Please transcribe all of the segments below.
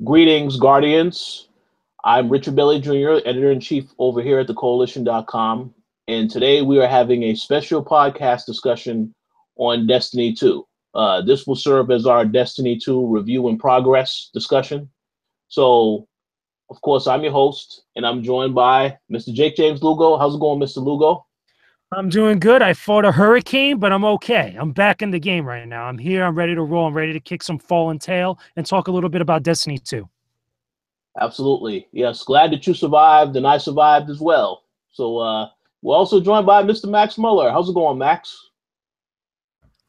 Greetings, Guardians. I'm Richard Bailey Jr., Editor-in-Chief over here at the Koalition.com, and today we are having a special podcast discussion on Destiny 2. This will serve as our Destiny 2 review in progress discussion. So, of course, I'm your host, and I'm joined by Mr. Jakejames Lugo. How's it going, Mr. Lugo? I'm doing good. I fought a hurricane, but I'm okay. I'm back in the game right now. I'm here. I'm ready to roll. I'm ready to kick some fallen tail and talk a little bit about Destiny 2. Absolutely. Yes, glad that you survived, and I survived as well. So we're also joined by Mr. Max Moeller. How's it going, Max?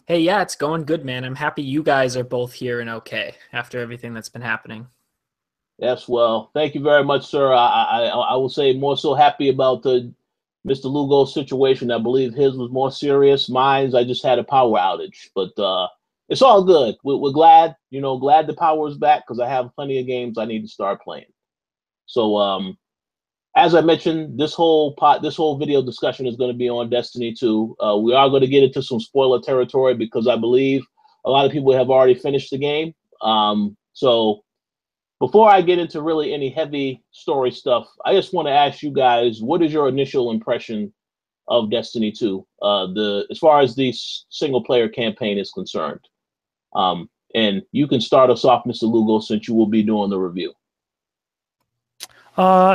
Hey, yeah, it's going good, man. I'm happy you guys are both here and okay after everything that's been happening. Yes, well, thank you very much, sir. I will say more so happy about the Mr. Lugo's situation. I believe his was more serious. Mine's, I just had a power outage, but it's all good. We're glad, glad the power is back because I have plenty of games I need to start playing. So, as I mentioned, this whole video discussion is going to be on Destiny 2. We are going to get into some spoiler territory because I believe a lot of people have already finished the game. So before I get into really any heavy story stuff, I just want to ask you guys, what is your initial impression of Destiny 2, as far as the single player campaign is concerned? And you can start us off, Mr. Lugo, since you will be doing the review.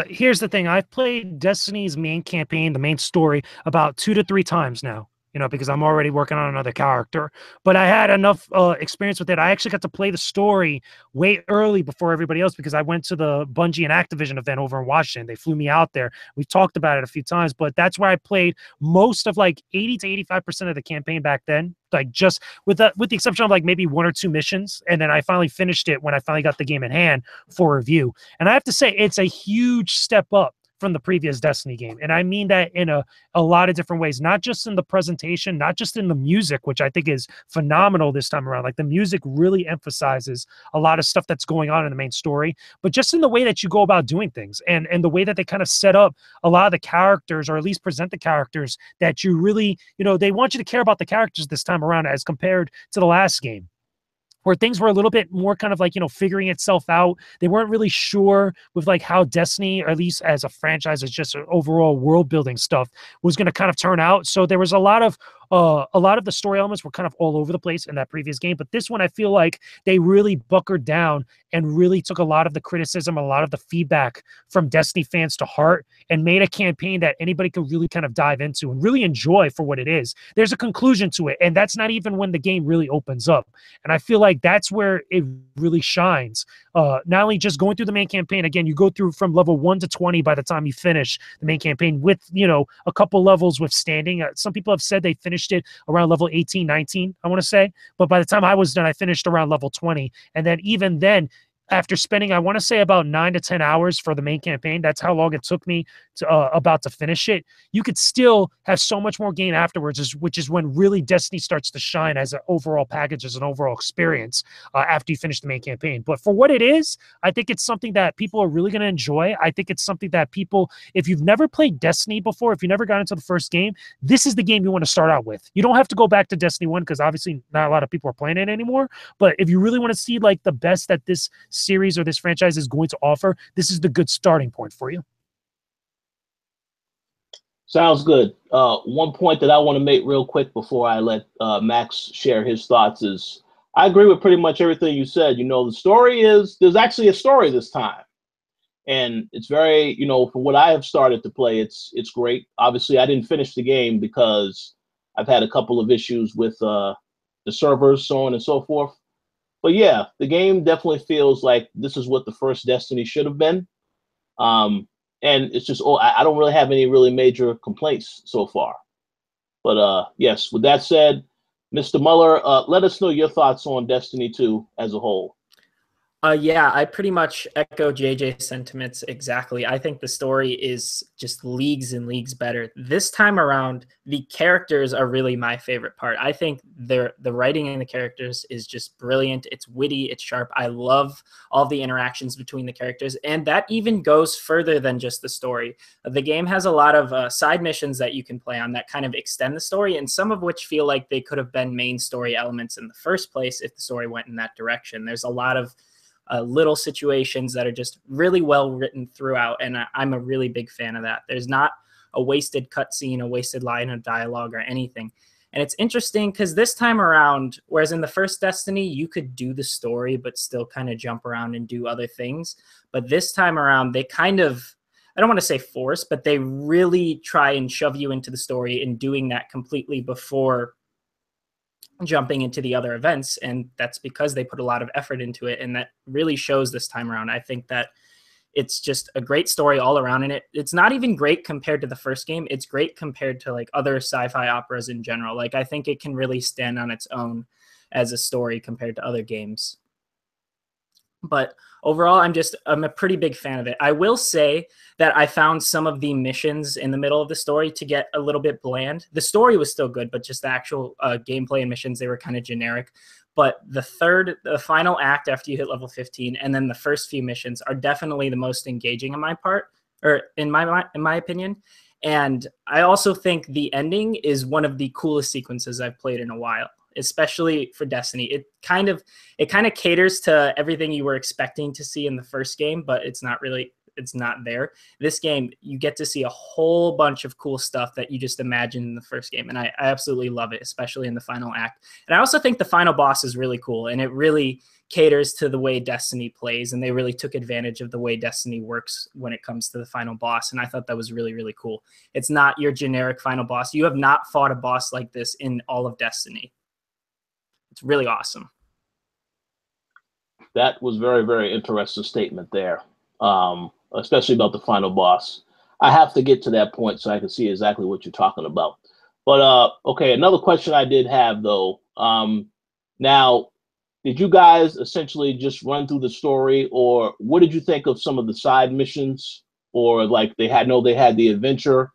Here's the thing. I've played Destiny's main campaign, the main story, about 2 to 3 times now, because I'm already working on another character. But I had enough experience with it. I actually got to play the story way early before everybody else because I went to the Bungie and Activision event over in Washington. They flew me out there. We've talked about it a few times, but that's where I played most of like 80 to 85% of the campaign back then. Like just with the exception of like maybe 1 or 2 missions. And then I finally finished it when I finally got the game in hand for review. And I have to say, it's a huge step up from the previous Destiny game. And I mean that in a lot of different ways, not just in the presentation, not just in the music, which I think is phenomenal this time around. Like the music really emphasizes a lot of stuff that's going on in the main story, but just in the way that you go about doing things and the way that they kind of set up a lot of the characters, or at least present the characters that you really, they want you to care about the characters this time around as compared to the last game, where things were a little bit more kind of like, figuring itself out. They weren't really sure with like how Destiny, or at least as a franchise, as just overall world building stuff, was going to kind of turn out. So there was a lot of the story elements were kind of all over the place in that previous game. But this one, I feel like they really buckered down and really took a lot of the criticism, a lot of the feedback from Destiny fans to heart, and made a campaign that anybody could really kind of dive into and really enjoy for what it is. There's a conclusion to it, and that's not even when the game really opens up. And I feel like that's where it really shines. Not only just going through the main campaign, again, you go through from level 1 to 20 by the time you finish the main campaign with, a couple levels withstanding. Some people have said they finished it around level 18, 19, I want to say. But by the time I was done, I finished around level 20. And then even then, after spending, I want to say about 9 to 10 hours for the main campaign, that's how long it took me to about to finish it. You could still have so much more gain afterwards, which is when really Destiny starts to shine as an overall package, as an overall experience after you finish the main campaign. But for what it is, I think it's something that people are really going to enjoy. I think it's something that people, if you've never played Destiny before, if you never got into the first game, this is the game you want to start out with. You don't have to go back to Destiny 1 because obviously not a lot of people are playing it anymore. But if you really want to see like the best that this series or this franchise is going to offer, this is the good starting point for you. Sounds good. One point that I want to make real quick before I let Max share his thoughts is I agree with pretty much everything you said. The story there's actually a story this time. And it's very, for what I have started to play, it's great. Obviously, I didn't finish the game because I've had a couple of issues with the servers, so on and so forth. But yeah, the game definitely feels like this is what the first Destiny should have been. And it's just, I don't really have any really major complaints so far. But yes, with that said, Mr. Mueller, let us know your thoughts on Destiny 2 as a whole. Yeah, I pretty much echo JJ's sentiments exactly. I think the story is just leagues and leagues better. This time around, the characters are really my favorite part. I think the writing in the characters is just brilliant. It's witty, it's sharp. I love all the interactions between the characters, and that even goes further than just the story. The game has a lot of side missions that you can play on that kind of extend the story, and some of which feel like they could have been main story elements in the first place if the story went in that direction. There's a lot of little situations that are just really well written throughout. And I'm a really big fan of that. There's not a wasted cutscene, a wasted line of dialogue or anything. And it's interesting because this time around, whereas in the first Destiny, you could do the story, but still kind of jump around and do other things. But this time around, they kind of, I don't want to say force, but they really try and shove you into the story and doing that completely before jumping into the other events. And that's because they put a lot of effort into it. And that really shows this time around. I think that it's just a great story all around. And it's not even great compared to the first game. It's great compared to like other sci-fi operas in general. Like, I think it can really stand on its own as a story compared to other games. But overall, I'm a pretty big fan of it. I will say that I found some of the missions in the middle of the story to get a little bit bland. The story was still good, but just the actual gameplay and missions, they were kind of generic. But the final act after you hit level 15, and then the first few missions are definitely the most engaging in my opinion. And I also think the ending is one of the coolest sequences I've played in a while, especially for Destiny. It kind of caters to everything you were expecting to see in the first game, but it's not there. This game, you get to see a whole bunch of cool stuff that you just imagined in the first game. And I absolutely love it, especially in the final act. And I also think the final boss is really cool, and it really caters to the way Destiny plays. And they really took advantage of the way Destiny works when it comes to the final boss. And I thought that was really, really cool. It's not your generic final boss. You have not fought a boss like this in all of Destiny. It's really awesome. That was very, very interesting statement there. Especially about the final boss. I have to get to that point so I can see exactly what you're talking about. But okay, another question I did have though. Now, did you guys essentially just run through the story, or what did you think of some of the side missions, or like they had the adventure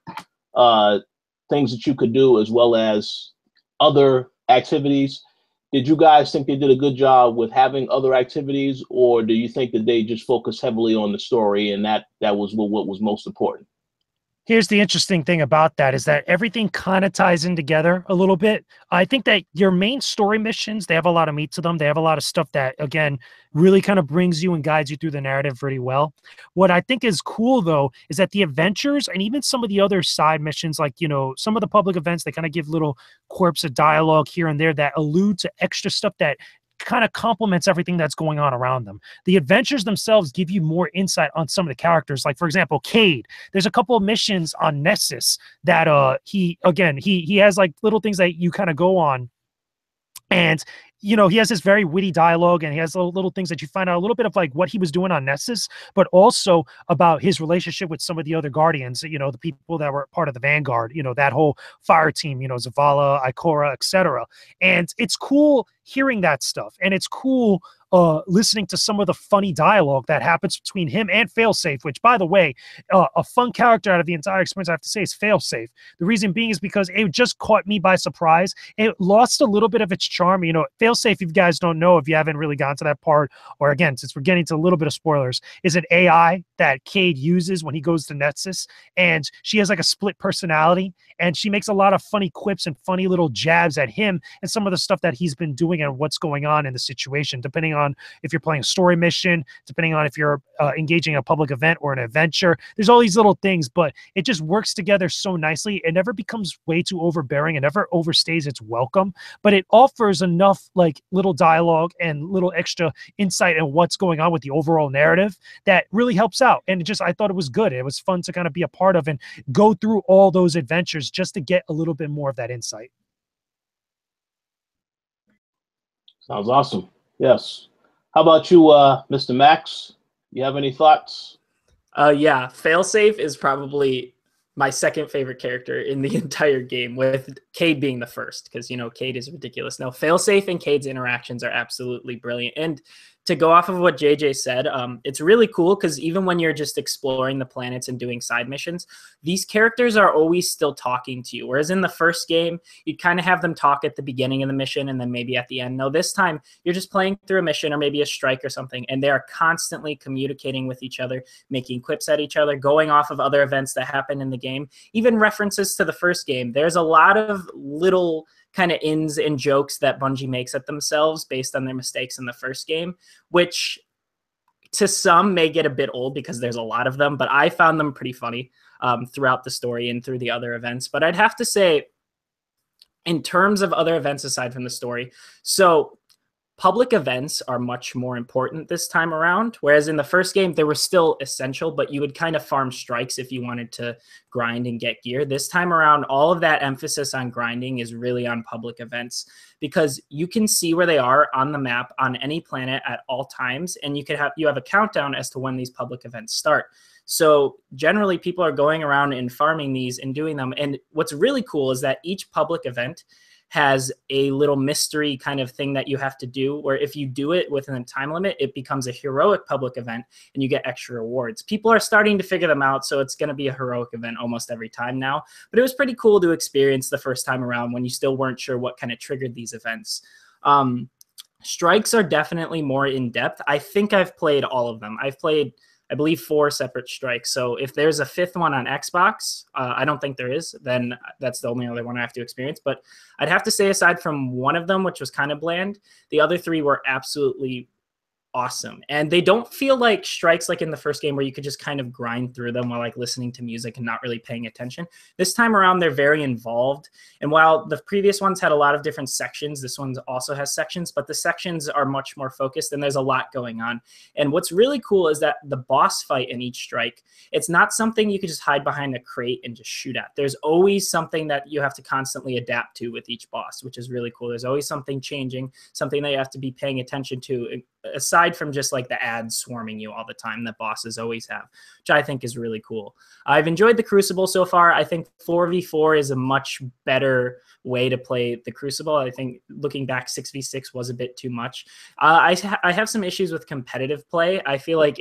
things that you could do as well as other activities? Did you guys think they did a good job with having other activities, or do you think that they just focused heavily on the story and that was what was most important? Here's the interesting thing about that is that everything kind of ties in together a little bit. I think that your main story missions, they have a lot of meat to them. They have a lot of stuff that, again, really kind of brings you and guides you through the narrative pretty well. What I think is cool, though, is that the adventures and even some of the other side missions, like, you know, some of the public events, they kind of give little quirks of dialogue here and there that allude to extra stuff that kind of complements everything that's going on around them. The adventures themselves give you more insight on some of the characters. Like, for example, Cade. There's a couple of missions on Nessus that he has like little things that you kind of go on. And, you know, he has this very witty dialogue, and he has little things that you find out a little bit of like what he was doing on Nessus, but also about his relationship with some of the other Guardians, you know, the people that were part of the Vanguard, you know, that whole fire team, you know, Zavala, Ikora, etc. And it's cool hearing that stuff. And it's cool listening to some of the funny dialogue that happens between him and Failsafe, which, by the way, a fun character out of the entire experience, I have to say, is Failsafe. The reason being is because it just caught me by surprise. It lost a little bit of its charm. You know, Failsafe, if you guys don't know, if you haven't really gotten to that part, or again, since we're getting to a little bit of spoilers, is an AI that Cade uses when he goes to Nessus, and she has like a split personality, and she makes a lot of funny quips and funny little jabs at him and some of the stuff that he's been doing and what's going on in the situation, depending on if you're playing a story mission, depending on if you're engaging a public event or an adventure. There's all these little things, but it just works together so nicely. It never becomes way too overbearing. It never overstays its welcome, but it offers enough like little dialogue and little extra insight in what's going on with the overall narrative that really helps out. And I thought it was good. It was fun to kind of be a part of and go through all those adventures just to get a little bit more of that insight. Sounds awesome. Yes. How about you, Mr. Max? You have any thoughts? Yeah, Failsafe is probably my second favorite character in the entire game, with Cade being the first, because, you know, Cade is ridiculous. No, Failsafe and Cade's interactions are absolutely brilliant. And to go off of what JJ said, it's really cool because even when you're just exploring the planets and doing side missions, these characters are always still talking to you. Whereas in the first game, you'd kind of have them talk at the beginning of the mission and then maybe at the end. No, this time you're just playing through a mission or maybe a strike or something, and they are constantly communicating with each other, making quips at each other, going off of other events that happen in the game, even references to the first game. There's a lot of little kind of ins and jokes that Bungie makes at themselves based on their mistakes in the first game, which to some may get a bit old because there's a lot of them, but I found them pretty funny throughout the story and through the other events. But I'd have to say, in terms of other events aside from the story, so public events are much more important this time around, whereas in the first game, they were still essential, but you would kind of farm strikes if you wanted to grind and get gear. This time around, all of that emphasis on grinding is really on public events, because you can see where they are on the map on any planet at all times, and you have a countdown as to when these public events start. So generally, people are going around and farming these and doing them. And what's really cool is that each public event has a little mystery kind of thing that you have to do, where if you do it within a time limit, it becomes a heroic public event and you get extra rewards. People are starting to figure them out, so it's going to be a heroic event almost every time now. But it was pretty cool to experience the first time around when you still weren't sure what kind of triggered these events. Strikes are definitely more in depth. I think I've played all of them. I've played, I believe, 4 separate strikes. So if there's a 5th one on Xbox, I don't think there is, then that's the only other one I have to experience. But I'd have to say, aside from one of them, which was kind of bland, the other 3 were absolutely awesome. And they don't feel like strikes like in the first game where you could just kind of grind through them while like listening to music and not really paying attention. This time around, they're very involved. And while the previous ones had a lot of different sections, this one also has sections, but the sections are much more focused and there's a lot going on. And what's really cool is that the boss fight in each strike, it's not something you could just hide behind a crate and just shoot at. There's always something that you have to constantly adapt to with each boss, which is really cool. There's always something changing, something that you have to be paying attention to, aside from just like the ads swarming you all the time that bosses always have, which I think is really cool. I've enjoyed the Crucible so far. I think 4v4 is a much better way to play the Crucible. I think looking back, 6v6 was a bit too much. I have some issues with competitive play. I feel like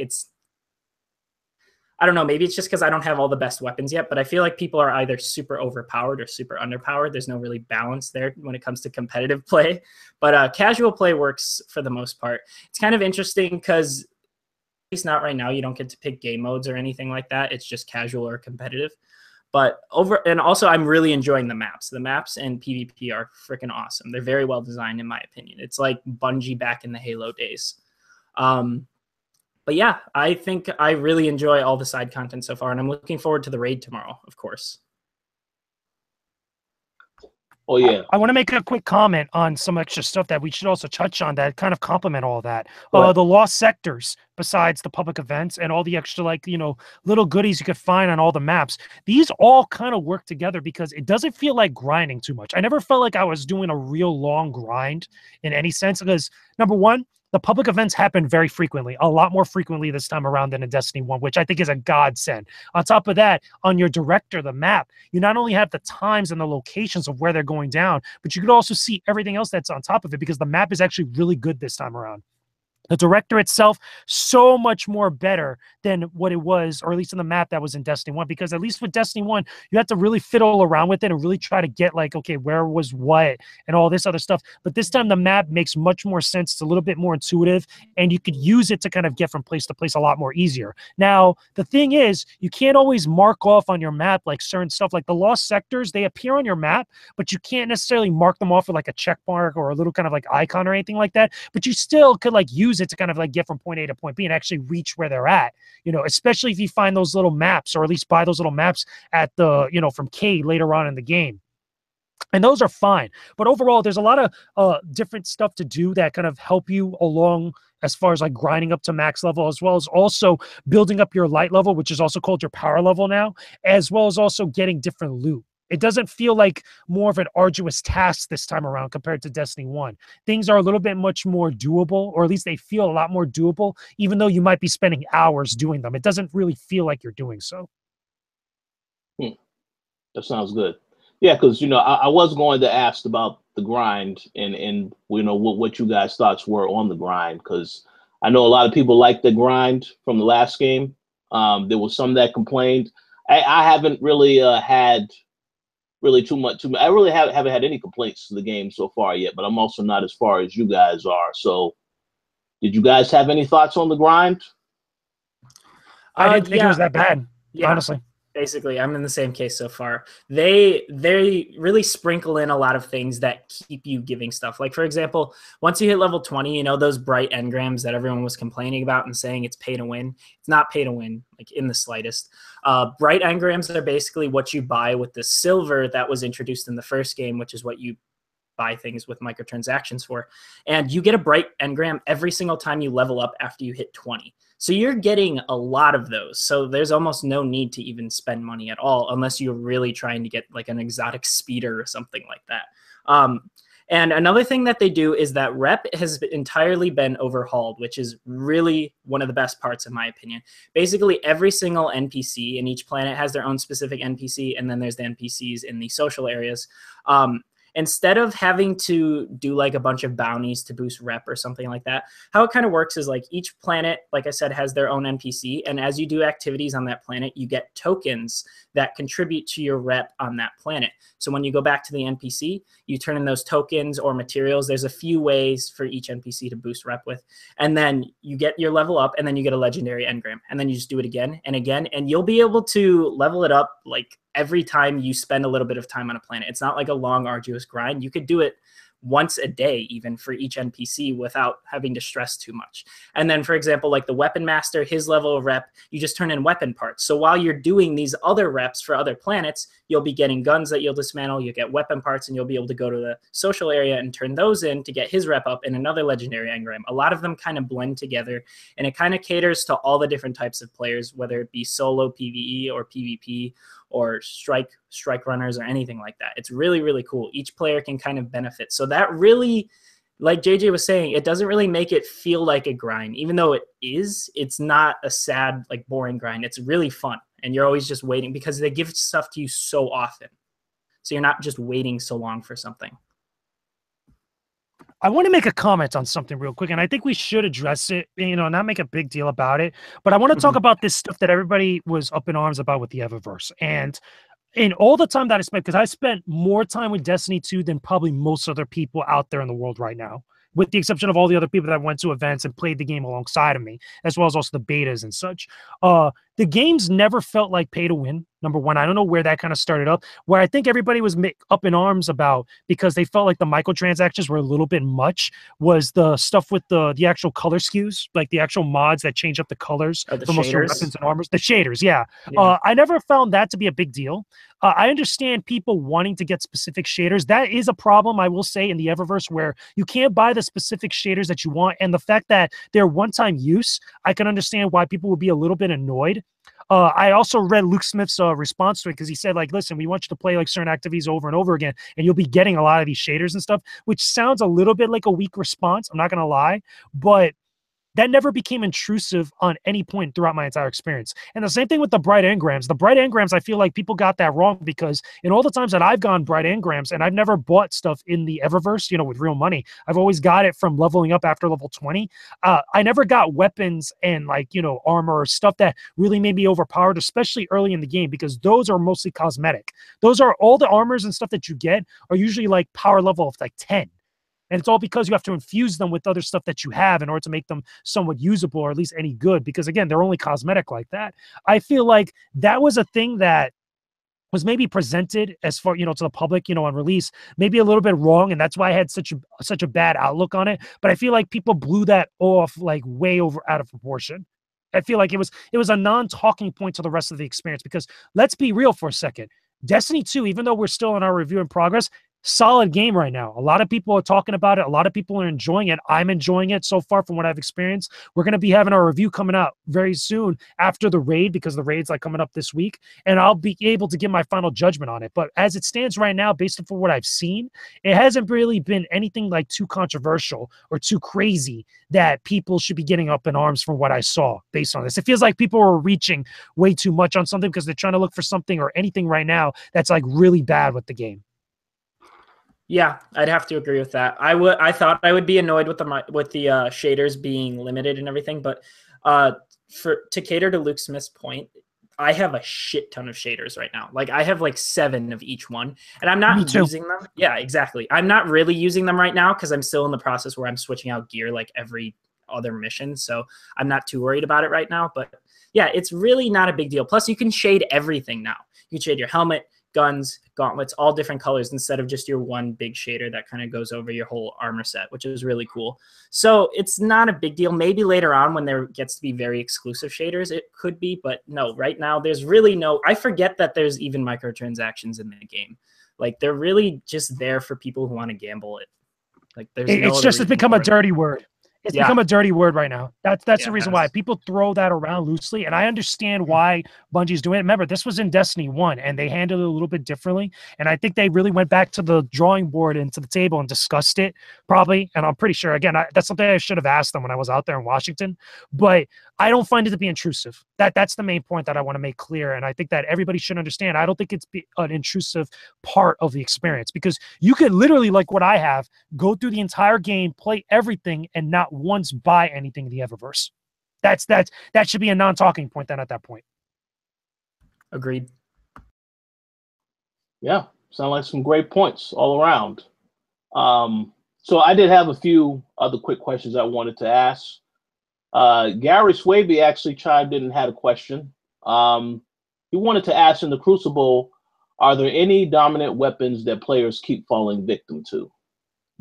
I don't know, maybe it's just because I don't have all the best weapons yet, but I feel like people are either super overpowered or super underpowered. There's no really balance there when it comes to competitive play. But casual play works for the most part. It's kind of interesting because, at least not right now, you don't get to pick game modes or anything like that. It's just casual or competitive. But and also I'm really enjoying the maps. The maps and PvP are freaking awesome. They're very well designed, in my opinion. It's like Bungie back in the Halo days. But yeah, I think I really enjoy all the side content so far, and I'm looking forward to the raid tomorrow, of course. Oh, yeah. I want to make a quick comment on some extra stuff that we should also touch on that kind of complement all that. The lost sectors, besides the public events and all the extra, like, you know, little goodies you could find on all the maps. These all kind of work together because it doesn't feel like grinding too much. I never felt like I was doing a real long grind in any sense because, number one, the public events happen very frequently, a lot more frequently this time around than in Destiny 1, which I think is a godsend. On top of that, on your director, the map, you not only have the times and the locations of where they're going down, but you could also see everything else that's on top of it because the map is actually really good this time around. The director itself, so much more better than what it was, or at least in the map that was in Destiny 1, because at least with Destiny 1, you had to really fiddle around with it and really try to get like, okay, where was what and all this other stuff. But this time the map makes much more sense. It's a little bit more intuitive, and you could use it to kind of get from place to place a lot more easier. Now, the thing is, you can't always mark off on your map like certain stuff, like the lost sectors, they appear on your map, but you can't necessarily mark them off with like a check mark or a little kind of like icon or anything like that. But you still could like use it to kind of like get from point A to point B and actually reach where they're at, you know, especially if you find those little maps, or at least buy those little maps at the, you know, from Cade later on in the game. And those are fine. But overall, there's a lot of different stuff to do that kind of help you along as far as like grinding up to max level, as well as also building up your light level, which is also called your power level now, as well as also getting different loot. It doesn't feel like more of an arduous task this time around compared to Destiny 1. Things are a little bit much more doable, or at least they feel a lot more doable, even though you might be spending hours doing them. It doesn't really feel like you're doing so. That sounds good. Yeah, because, you know, I was going to ask about the grind and you know, what you guys' thoughts were on the grind, because I know a lot of people like the grind from the last game. There was some that complained. I haven't really had too much. I really haven't had any complaints to the game so far yet, but I'm also not as far as you guys are. So did you guys have any thoughts on the grind? I didn't think it was that bad, honestly. Basically, I'm in the same case so far. They really sprinkle in a lot of things that keep you giving stuff. Like, for example, once you hit level 20, you know, those bright engrams that everyone was complaining about and saying it's pay to win. It's not pay to win, like in the slightest. Bright engrams are basically what you buy with the silver that was introduced in the first game, which is what you buy things with microtransactions for. And you get a bright engram every single time you level up after you hit 20. So you're getting a lot of those. So there's almost no need to even spend money at all unless you're really trying to get like an exotic speeder or something like that. And another thing that they do is that rep has entirely been overhauled, which is really one of the best parts in my opinion. Basically, every single NPC in each planet has their own specific NPC, and then there's the NPCs in the social areas. Instead of having to do like a bunch of bounties to boost rep or something like that, how it kind of works is like each planet, like I said, has their own NPC. And as you do activities on that planet, you get tokens that contribute to your rep on that planet. So when you go back to the NPC, you turn in those tokens or materials. There's a few ways for each NPC to boost rep with. And then you get your level up, and then you get a legendary engram. And then you just do it again and again. And you'll be able to level it up like every time you spend a little bit of time on a planet. It's not like a long, arduous grind. You could do it once a day, even for each NPC, without having to stress too much. And then, for example, like the Weapon Master, his level of rep, you just turn in weapon parts. So while you're doing these other reps for other planets, you'll be getting guns that you'll dismantle, you'll get weapon parts, and you'll be able to go to the social area and turn those in to get his rep up in another legendary engram. A lot of them kind of blend together, and it kind of caters to all the different types of players, whether it be solo PvE or PvP or strike runners or anything like that. It's really, really cool. Each player can kind of benefit. So that really, like JJ was saying, it doesn't really make it feel like a grind. Even though it is, it's not a sad, like boring grind. It's really fun. And you're always just waiting because they give stuff to you so often. So you're not just waiting so long for something. I want to make a comment on something real quick, and I think we should address it, you know, not make a big deal about it. But I want to talk about this stuff that everybody was up in arms about with the Eververse. And in all the time that I spent, because I spent more time with Destiny 2 than probably most other people out there in the world right now, with the exception of all the other people that went to events and played the game alongside of me, as well as also the betas and such. The games never felt like pay to win. Number one, I don't know where that kind of started up, where I think everybody was up in arms about because they felt like the microtransactions were a little bit much, was the stuff with the actual color skews, like the actual mods that change up the colors for most of your weapons and armors. The shaders, yeah. Yeah. I never found that to be a big deal. I understand people wanting to get specific shaders. That is a problem, I will say, in the Eververse, where you can't buy the specific shaders that you want. And the fact that they're one-time use, I can understand why people would be a little bit annoyed. I also read Luke Smith's response to it because he said, like, listen, we want you to play like certain activities over and over again, and you'll be getting a lot of these shaders and stuff, which sounds a little bit like a weak response. I'm not going to lie, but that never became intrusive on any point throughout my entire experience. And the same thing with the bright engrams. The bright engrams, I feel like people got that wrong because in all the times that I've gone bright engrams, and I've never bought stuff in the Eververse, you know, with real money, I've always got it from leveling up after level 20. I never got weapons and like, you know, armor or stuff that really made me overpowered, especially early in the game, because those are mostly cosmetic. Those are all the armors and stuff that you get are usually like power level of like 10. And it's all because you have to infuse them with other stuff that you have in order to make them somewhat usable or at least any good. Because again, they're only cosmetic like that. I feel like that was a thing that was maybe presented as far, you know, to the public, you know, on release, maybe a little bit wrong. And that's why I had such a bad outlook on it. But I feel like people blew that off like way out of proportion. I feel like it was a non-talking point to the rest of the experience, because let's be real for a second. Destiny 2, even though we're still in our review in progress, solid game right now. A lot of people are talking about it. A lot of people are enjoying it. I'm enjoying it so far from what I've experienced. We're going to be having our review coming out very soon after the raid, because the raid's like coming up this week, and I'll be able to give my final judgment on it. But as it stands right now, based on what I've seen, it hasn't really been anything like too controversial or too crazy that people should be getting up in arms from what I saw based on this. It feels like people are reaching way too much on something because they're trying to look for something or anything right now that's like really bad with the game. Yeah, I'd have to agree with that. I thought I would be annoyed with the shaders being limited and everything, but to cater to Luke Smith's point, I have a shit ton of shaders right now. Like I have like 7 of each one, and I'm not using them. Yeah, exactly. I'm not really using them right now because I'm still in the process where I'm switching out gear like every, other missions. So I'm not too worried about it right now. But yeah, it's really not a big deal. Plus, you can shade everything now. You can shade your helmet, guns, gauntlets, all different colors instead of just your one big shader that kind of goes over your whole armor set, which is really cool. So it's not a big deal. Maybe later on when there gets to be very exclusive shaders, it could be, but no, right now there's really no, I forget that there's even microtransactions in the game. Like they're really just there for people who want to gamble it. Like there's it's just it's become a dirty word. It's become a dirty word right now. That's the reason why people throw that around loosely. And I understand why Bungie's doing it. Remember, this was in Destiny 1 and they handled it a little bit differently. And I think they really went back to the drawing board and to the table and discussed it probably. And I'm pretty sure, again, that's something I should have asked them when I was out there in Washington. But I don't find it to be intrusive. That's the main point that I want to make clear. And I think that everybody should understand. I don't think it's an intrusive part of the experience because you could literally, like what I have, go through the entire game, play everything, and not once buy anything in the Eververse. That should be a non-talking point then at that point. Agreed. Yeah, sound like some great points all around. So I did have a few other quick questions I wanted to ask. Gary Swaby actually chimed in and had a question. He wanted to ask, in the Crucible, are there any dominant weapons that players keep falling victim to?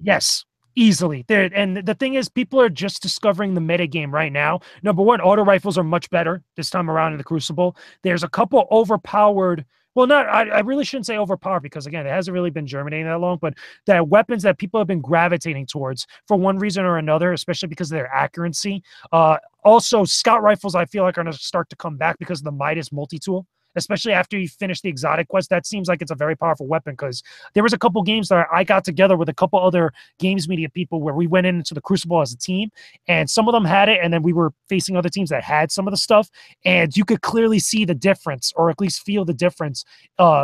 Yes, easily. There, and the thing is, people are just discovering the meta game right now. Number one, auto rifles are much better this time around in the Crucible. There's a couple overpowered. Well, I really shouldn't say overpowered because, again, it hasn't really been germinating that long, but there are weapons that people have been gravitating towards for one reason or another, especially because of their accuracy. Also, scout rifles, I feel like, are going to start to come back because of the Midas multi-tool, especially after you finish the exotic quest. That seems like it's a very powerful weapon because there was a couple games that I got together with a couple other games media people where we went into the Crucible as a team, and some of them had it, and then we were facing other teams that had some of the stuff, and you could clearly see the difference, or at least feel the difference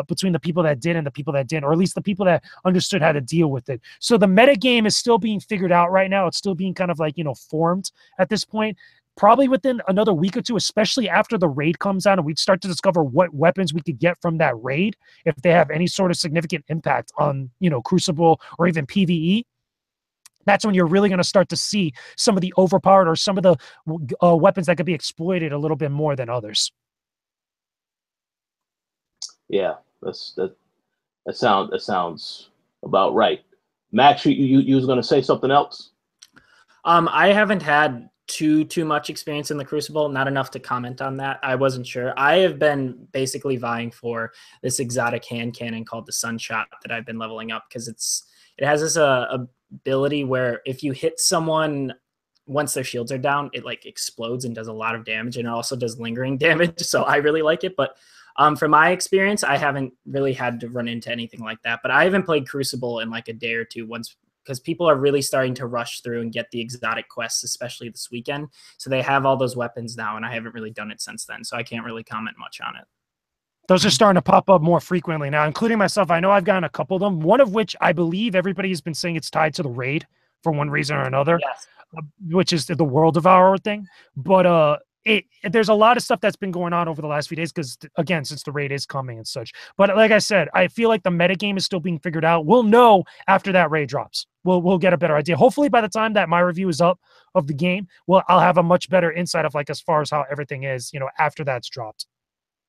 between the people that did and the people that didn't, or at least the people that understood how to deal with it. So the meta game is still being figured out right now. It's still being kind of like, formed at this point. Probably within another week or two, especially after the raid comes out and we start to discover what weapons we could get from that raid, if they have any sort of significant impact on, Crucible or even PvE. That's when you're really going to start to see some of the overpowered or some of the weapons that could be exploited a little bit more than others. Yeah, that sounds about right. Max, you was going to say something else? I haven't had too much experience in the Crucible, not enough to comment on that. I wasn't sure. I have been basically vying for this exotic hand cannon called the Sunshot that I've been leveling up because it has this ability where if you hit someone once their shields are down, it like explodes and does a lot of damage, and it also does lingering damage. So I really like it. But from my experience, I haven't really had to run into anything like that. But I haven't played Crucible in like a day or two once, because people are really starting to rush through and get the exotic quests, especially this weekend. So they have all those weapons now, and I haven't really done it since then, so I can't really comment much on it. Those are starting to pop up more frequently now, including myself. I know I've gotten a couple of them, one of which I believe everybody has been saying it's tied to the raid for one reason or another, yes. Which is the World Devourer thing. But there's a lot of stuff that's been going on over the last few days because, again, since the raid is coming and such. But like I said, I feel like the metagame is still being figured out. We'll know after that raid drops. We'll get a better idea. Hopefully by the time that my review is up of the game, I'll have a much better insight of as far as how everything is, after that's dropped.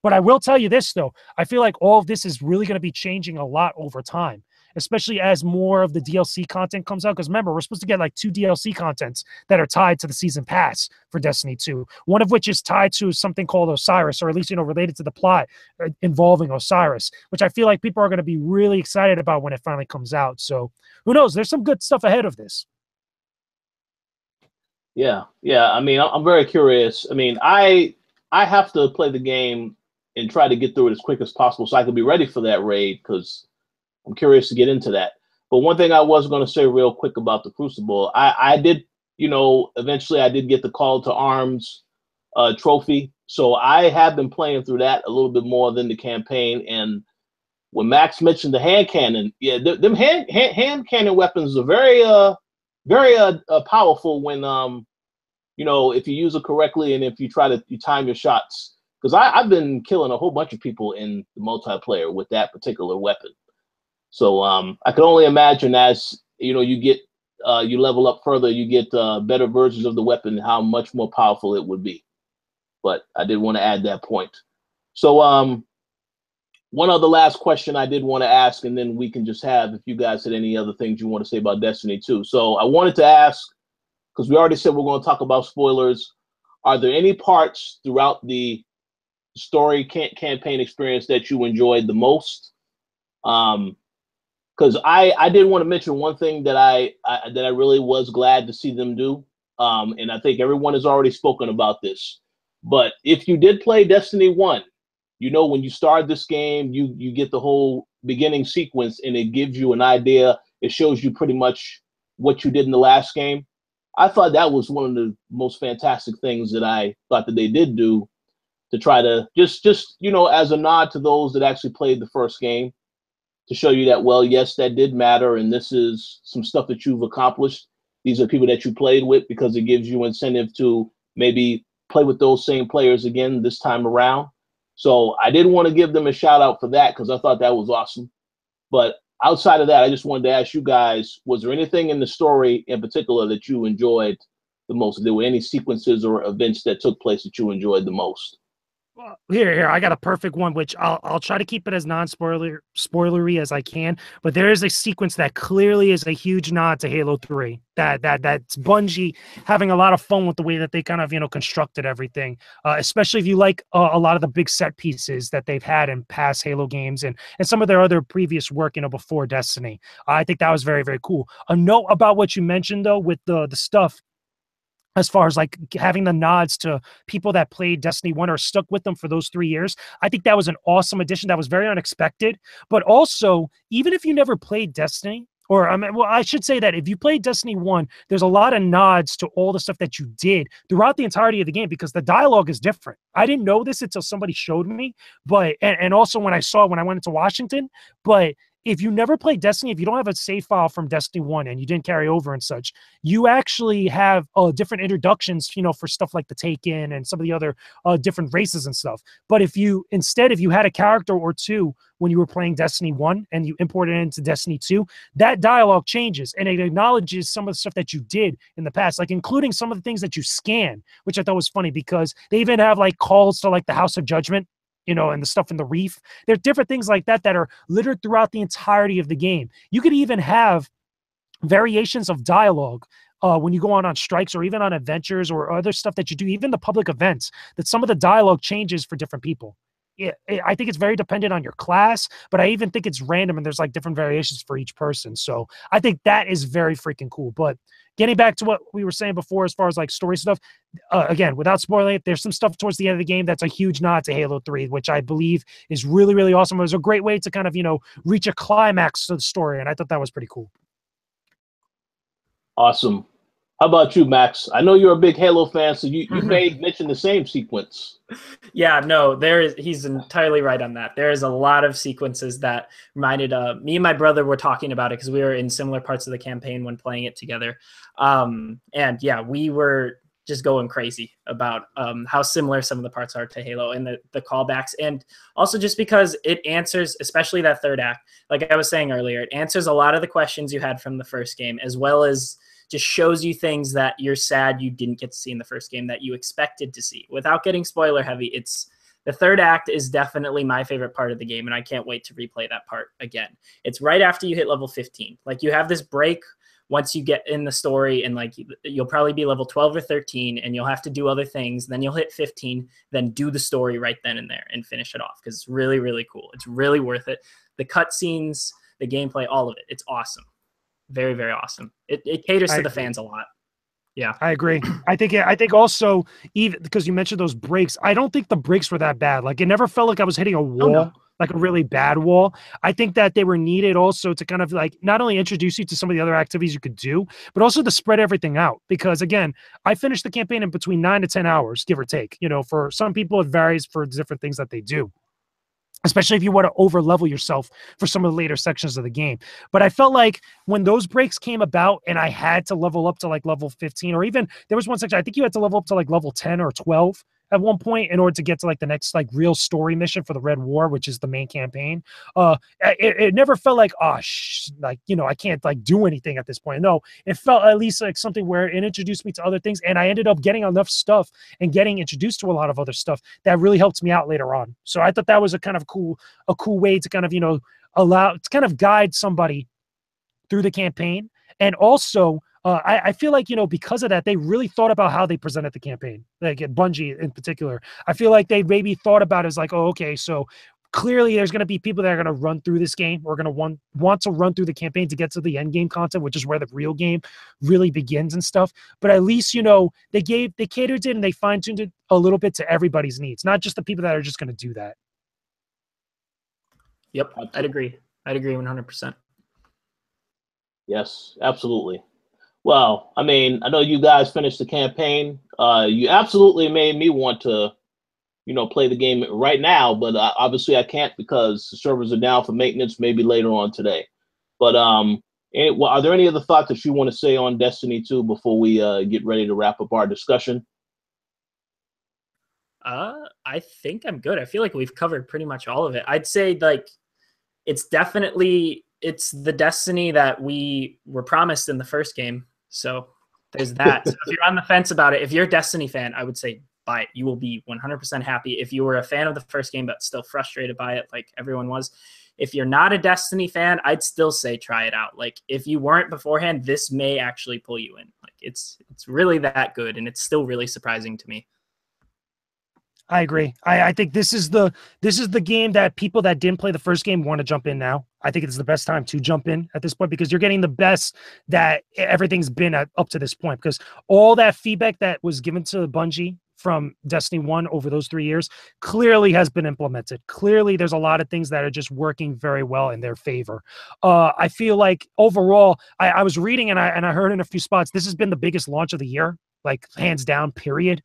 But I will tell you this, though. I feel like all of this is really going to be changing a lot over time, especially as more of the DLC content comes out. Because remember, we're supposed to get like 2 DLC contents that are tied to the season pass for Destiny 2. One of which is tied to something called Osiris, or at least, related to the plot involving Osiris, which I feel like people are going to be really excited about when it finally comes out. So who knows? There's some good stuff ahead of this. Yeah. I mean, I'm very curious. I mean, I have to play the game and try to get through it as quick as possible so I can be ready for that raid, because I'm curious to get into that. But one thing I was going to say real quick about the Crucible, I did, eventually I did get the Call to Arms trophy. So I have been playing through that a little bit more than the campaign. And when Max mentioned the hand cannon, yeah, them hand cannon weapons are very powerful when, if you use it correctly and if you time your shots. Because I've been killing a whole bunch of people in the multiplayer with that particular weapon. So I can only imagine as, you get you level up further, you get better versions of the weapon, how much more powerful it would be. But I did want to add that point. So one other last question I did want to ask, and then we can just have, if you guys had any other things you want to say about Destiny 2. So I wanted to ask, because we already said we're going to talk about spoilers, are there any parts throughout the story campaign experience that you enjoyed the most? Because I did want to mention one thing that I really was glad to see them do, and I think everyone has already spoken about this. But if you did play Destiny 1, you know, when you start this game, you get the whole beginning sequence, and it gives you an idea. It shows you pretty much what you did in the last game. I thought that was one of the most fantastic things that I thought that they did do, to try to just you know, as a nod to those that actually played the first game, to show you that, well, yes, that did matter, and this is some stuff that you've accomplished. These are people that you played with, because it gives you incentive to maybe play with those same players again this time around. So I did want to give them a shout out for that, because I thought that was awesome. But outside of that, I just wanted to ask you guys, was there anything in the story in particular that you enjoyed the most? If there were any sequences or events that took place that you enjoyed the most? Well, here, I got a perfect one, which I'll try to keep it as spoilery as I can. But there is a sequence that clearly is a huge nod to Halo 3. That's Bungie having a lot of fun with the way that they kind of, you know, constructed everything. Especially if you like a lot of the big set pieces that they've had in past Halo games and some of their other previous work, you know, before Destiny. I think that was very, very cool. A note about what you mentioned though, with the stuff, as far as like having the nods to people that played Destiny 1 or stuck with them for those 3 years. I think that was an awesome addition. That was very unexpected. But also, even if you never played Destiny, or I should say that if you played Destiny 1, there's a lot of nods to all the stuff that you did throughout the entirety of the game, because the dialogue is different. I didn't know this until somebody showed me, but and also when I went into Washington. But if you never played Destiny, if you don't have a save file from Destiny 1 and you didn't carry over and such, you actually have different introductions, you know, for stuff like the Taken and some of the other different races and stuff. But if you had a character or two when you were playing Destiny 1 and you imported it into Destiny 2, that dialogue changes and it acknowledges some of the stuff that you did in the past, like including some of the things that you scan, which I thought was funny, because they even have like calls to like the House of Judgment, you know, and the stuff in the reef. There are different things like that that are littered throughout the entirety of the game. You could even have variations of dialogue when you go on strikes or even on adventures or other stuff that you do, even the public events, that some of the dialogue changes for different people. Yeah, I think it's very dependent on your class, but I even think it's random and there's like different variations for each person. So I think that is very freaking cool. But getting back to what we were saying before, as far as like story stuff, again, without spoiling it, there's some stuff towards the end of the game that's a huge nod to Halo 3, which I believe is really, really awesome. It was a great way to kind of, you know, reach a climax to the story. And I thought that was pretty cool. Awesome. How about you, Max? I know you're a big Halo fan, so you may mention the same sequence. Yeah, no, he's entirely right on that. There is a lot of sequences that reminded me and my brother were talking about it because we were in similar parts of the campaign when playing it together. And yeah, we were just going crazy about how similar some of the parts are to Halo and the callbacks. And also just because it answers, especially that third act, like I was saying earlier, it answers a lot of the questions you had from the first game, as well as just shows you things that you're sad you didn't get to see in the first game that you expected to see. Without getting spoiler heavy, the third act is definitely my favorite part of the game, and I can't wait to replay that part again. It's right after you hit level 15. Like, you have this break once you get in the story, and like you'll probably be level 12 or 13, and you'll have to do other things. Then you'll hit 15, then do the story right then and there and finish it off, because it's really, really cool. It's really worth it. The cutscenes, the gameplay, all of it. It's awesome. Very, very awesome. It caters to the fans a lot. Yeah, I agree. I think also, even because you mentioned those breaks, I don't think the breaks were that bad. Like, it never felt like I was hitting a wall, no. Like a really bad wall. I think that they were needed also to kind of like not only introduce you to some of the other activities you could do, but also to spread everything out. Because again, I finished the campaign in between 9 to 10 hours, give or take. You know, for some people it varies for different things that they do, especially if you want to over-level yourself for some of the later sections of the game. But I felt like when those breaks came about and I had to level up to like level 15, or even there was one section, I think you had to level up to like level 10 or 12 at one point in order to get to like the next like real story mission for the Red War, which is the main campaign. It never felt like, oh, like, you know, I can't like do anything at this point. No, it felt at least like something where it introduced me to other things, and I ended up getting enough stuff and getting introduced to a lot of other stuff that really helped me out later on. So I thought that was a kind of cool way to kind of, you know, allow to kind of guide somebody through the campaign. And also, I feel like, you know, because of that, they really thought about how they presented the campaign, like at Bungie in particular. I feel like they maybe thought about it as like, oh, okay, so clearly there's going to be people that are going to run through this game. We're going to want to run through the campaign to get to the end game content, which is where the real game really begins and stuff. But at least, you know, they catered it and they fine-tuned it a little bit to everybody's needs, not just the people that are just going to do that. Yep, I'd agree 100%. Yes, absolutely. Well, I mean, I know you guys finished the campaign. You absolutely made me want to, you know, play the game right now, but obviously I can't because the servers are down for maintenance, maybe later on today. But are there any other thoughts that you want to say on Destiny 2 before we get ready to wrap up our discussion? I think I'm good. I feel like we've covered pretty much all of it. I'd say like it's the Destiny that we were promised in the first game. So there's that. So if you're on the fence about it, if you're a Destiny fan, I would say buy it. You will be 100% happy. If you were a fan of the first game but still frustrated by it like everyone was, if you're not a Destiny fan, I'd still say try it out. Like if you weren't beforehand, this may actually pull you in. Like it's really that good, and it's still really surprising to me. I agree. I think this is the game that people that didn't play the first game want to jump in now. I think it's the best time to jump in at this point because you're getting the best that everything's been at up to this point, because all that feedback that was given to Bungie from Destiny 1 over those 3 years clearly has been implemented. Clearly, there's a lot of things that are just working very well in their favor. I feel like overall, I was reading and I heard in a few spots, this has been the biggest launch of the year, like hands down, period,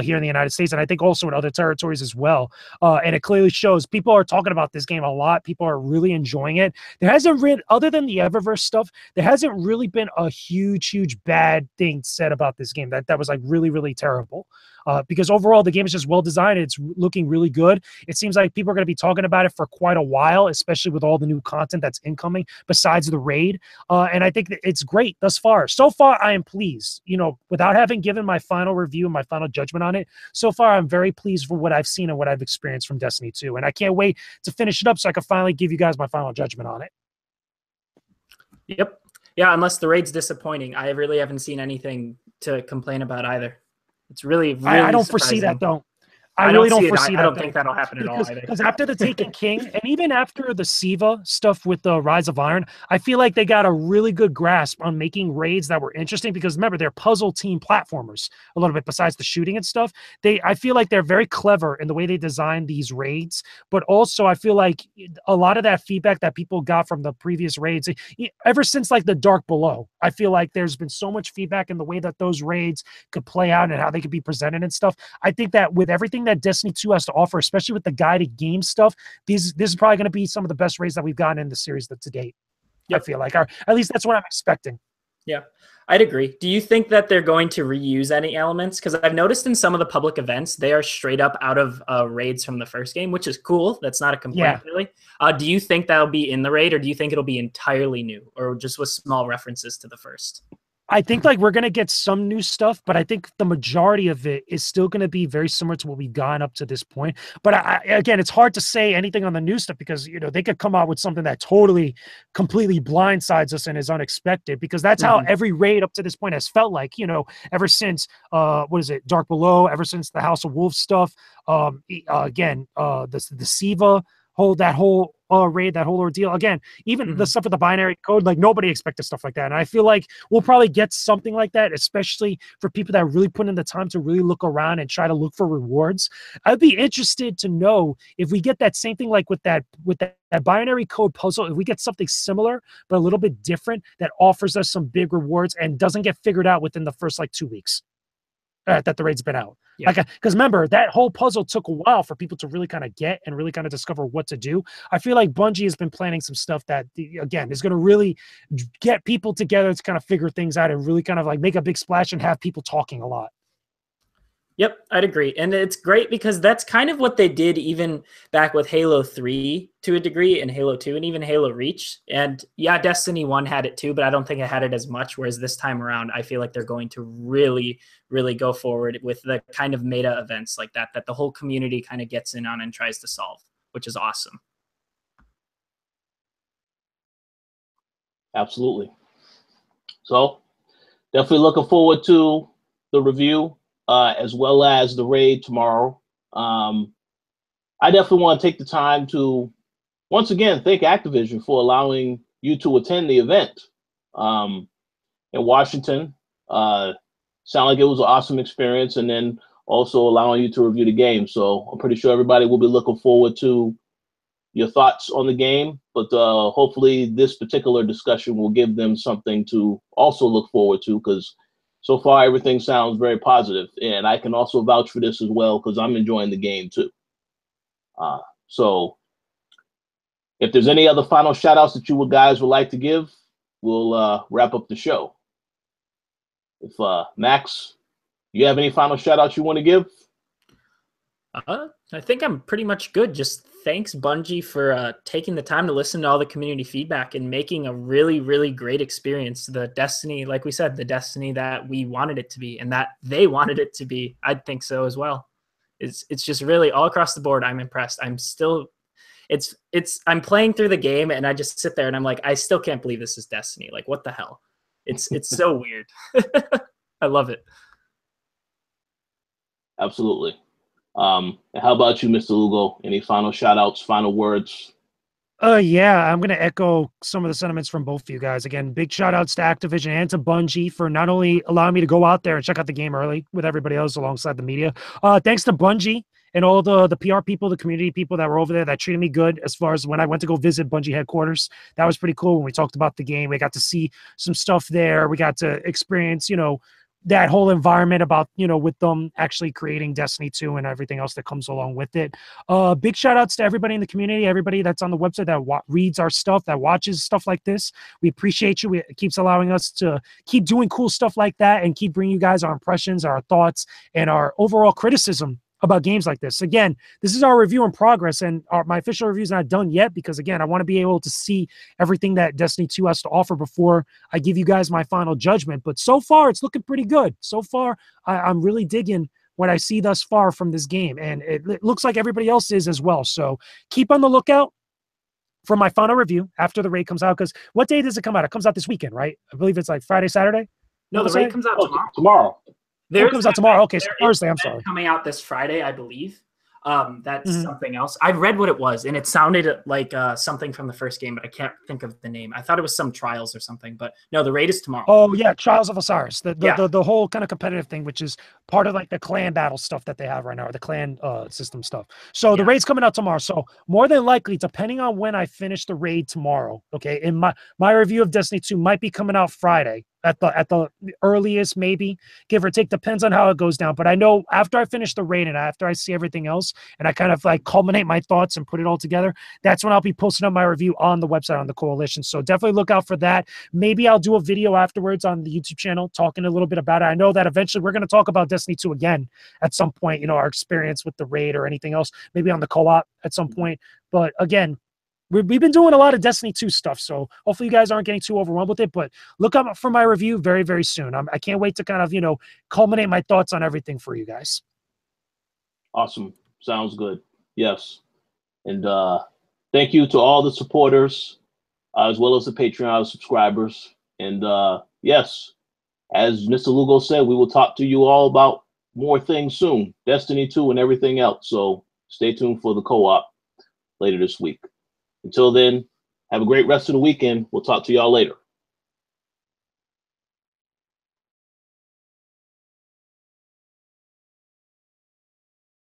here in the United States. And I think also in other territories as well. And it clearly shows people are talking about this game a lot. People are really enjoying it. There hasn't been, other than the Eververse stuff, there hasn't really been a huge bad thing said about this game that was like really terrible. Because overall the game is just well designed. It's looking really good. It seems like people are going to be talking about it for quite a while, especially with all the new content that's incoming besides the raid. And I think that it's great thus far. So far, I am pleased. You know, without having given my final review and my final judgment on it, so far I'm very pleased for what I've seen and what I've experienced from Destiny 2. And I can't wait to finish it up so I can finally give you guys my final judgment on it. Yep. Yeah, unless the raid's disappointing, I really haven't seen anything to complain about either. It's really I don't foresee that though. I really don't foresee that. I don't think that'll happen at all either. Because after the Taken King, and even after the Siva stuff with the Rise of Iron, I feel like they got a really good grasp on making raids that were interesting. Because remember, they're puzzle team platformers a little bit. Besides the shooting and stuff, I feel like they're very clever in the way they design these raids. But also, I feel like a lot of that feedback that people got from the previous raids, ever since like the Dark Below, I feel like there's been so much feedback in the way that those raids could play out and how they could be presented and stuff. I think that with everything that Destiny 2 has to offer, especially with the guided game stuff, this is probably going to be some of the best raids that we've gotten in the series to date. Yep. I feel like, or at least that's what I'm expecting. Yeah, I'd agree. Do you think that they're going to reuse any elements? Because I've noticed in some of the public events, they are straight up out of raids from the first game, which is cool. That's not a complaint, really. Do you think that'll be in the raid, or do you think it'll be entirely new, or just with small references to the first? I think like we're going to get some new stuff, but I think the majority of it is still going to be very similar to what we've gotten up to this point. But again, it's hard to say anything on the new stuff because, you know, they could come out with something that totally, completely blindsides us and is unexpected, because that's how every raid up to this point has felt like, you know, ever since, Dark Below, ever since the House of Wolves stuff, the Siva, that whole raid, that whole ordeal. Again, even the stuff with the binary code, like nobody expected stuff like that. And I feel like we'll probably get something like that, especially for people that really put in the time to really look around and try to look for rewards. I'd be interested to know if we get that same thing like with that binary code puzzle, if we get something similar but a little bit different that offers us some big rewards and doesn't get figured out within the first like 2 weeks that the raid's been out. Yeah. Like, because remember, that whole puzzle took a while for people to really kind of get and really kind of discover what to do. I feel like Bungie has been planning some stuff that, again, is going to really get people together to kind of figure things out and really kind of like make a big splash and have people talking a lot. Yep, I'd agree. And it's great because that's kind of what they did even back with Halo 3 to a degree, and Halo 2, and even Halo Reach. And yeah, Destiny 1 had it too, but I don't think it had it as much. Whereas this time around, I feel like they're going to really, really go forward with the kind of meta events like that, that the whole community kind of gets in on and tries to solve, which is awesome. Absolutely. So definitely looking forward to the review. As well as the raid tomorrow. I definitely want to take the time to once again thank Activision for allowing you to attend the event in Washington. Sound like it was an awesome experience, and then also allowing you to review the game. So I'm pretty sure everybody will be looking forward to your thoughts on the game, but hopefully this particular discussion will give them something to also look forward to, because so far everything sounds very positive, and I can also vouch for this as well because I'm enjoying the game too. So if there's any other final shout outs that you guys would like to give, we'll wrap up the show. If Max, you have any final shout outs you want to give? I think I'm pretty much good. Just thanks, Bungie, for taking the time to listen to all the community feedback and making a really, really great experience. The Destiny, like we said, the Destiny that we wanted it to be and that they wanted it to be. I'd think so as well. It's just really all across the board. I'm impressed. I'm still, I'm playing through the game and I just sit there and I'm like, I still can't believe this is Destiny. Like, what the hell? It's so weird. I love it. Absolutely. How about you, Mr. Lugo? Any final shout outs, final words? Yeah, I'm going to echo some of the sentiments from both of you guys. Again, big shout outs to Activision and to Bungie for not only allowing me to go out there and check out the game early with everybody else alongside the media. Thanks to Bungie and all the PR people, the community people that were over there that treated me good as far as when I went to go visit Bungie headquarters. That was pretty cool when we talked about the game. We got to see some stuff there. We got to experience, that whole environment about, with them actually creating Destiny 2 and everything else that comes along with it. Big shout outs to everybody in the community, everybody that's on the website that reads our stuff, that watches stuff like this. We appreciate you. It keeps allowing us to keep doing cool stuff like that and keep bringing you guys our impressions, our thoughts, and our overall criticism about games like this. Again, this is our review in progress, and my official review is not done yet because, again, I want to be able to see everything that Destiny 2 has to offer before I give you guys my final judgment. But so far, it's looking pretty good. So far, I'm really digging what I see thus far from this game, and it looks like everybody else is as well. So keep on the lookout for my final review after the raid comes out, because what day does it come out? It comes out this weekend, right? I believe it's like Friday, Saturday? No, the raid comes out tomorrow. It comes out tomorrow. Okay, so Thursday. I'm sorry. Coming out this Friday, I believe. That's something else. I read what it was, and it sounded like something from the first game, but I can't think of the name. I thought it was some Trials or something, but no, the raid is tomorrow. Oh yeah, Trials of Osiris, the whole kind of competitive thing, which is part of like the clan battle stuff that they have right now, or the clan system stuff. So the raid's coming out tomorrow. So more than likely, depending on when I finish the raid tomorrow, okay, and my review of Destiny 2 might be coming out Friday. At the earliest, maybe, give or take, depends on how it goes down. But I know after I finish the raid and after I see everything else and I kind of like culminate my thoughts and put it all together, that's when I'll be posting up my review on the website on the Koalition. So definitely look out for that. Maybe I'll do a video afterwards on the YouTube channel talking a little bit about it. I know that eventually we're going to talk about Destiny 2 again at some point, our experience with the raid or anything else, maybe on the co-op at some point. But again, we've been doing a lot of Destiny 2 stuff, so hopefully you guys aren't getting too overwhelmed with it, but look up for my review very, very soon. I can't wait to kind of, culminate my thoughts on everything for you guys. Awesome. Sounds good. Yes. And thank you to all the supporters, as well as the Patreon subscribers. And yes, as Mr. Lugo said, we will talk to you all about more things soon, Destiny 2 and everything else. So stay tuned for the co-op later this week. Until then, have a great rest of the weekend. We'll talk to y'all later.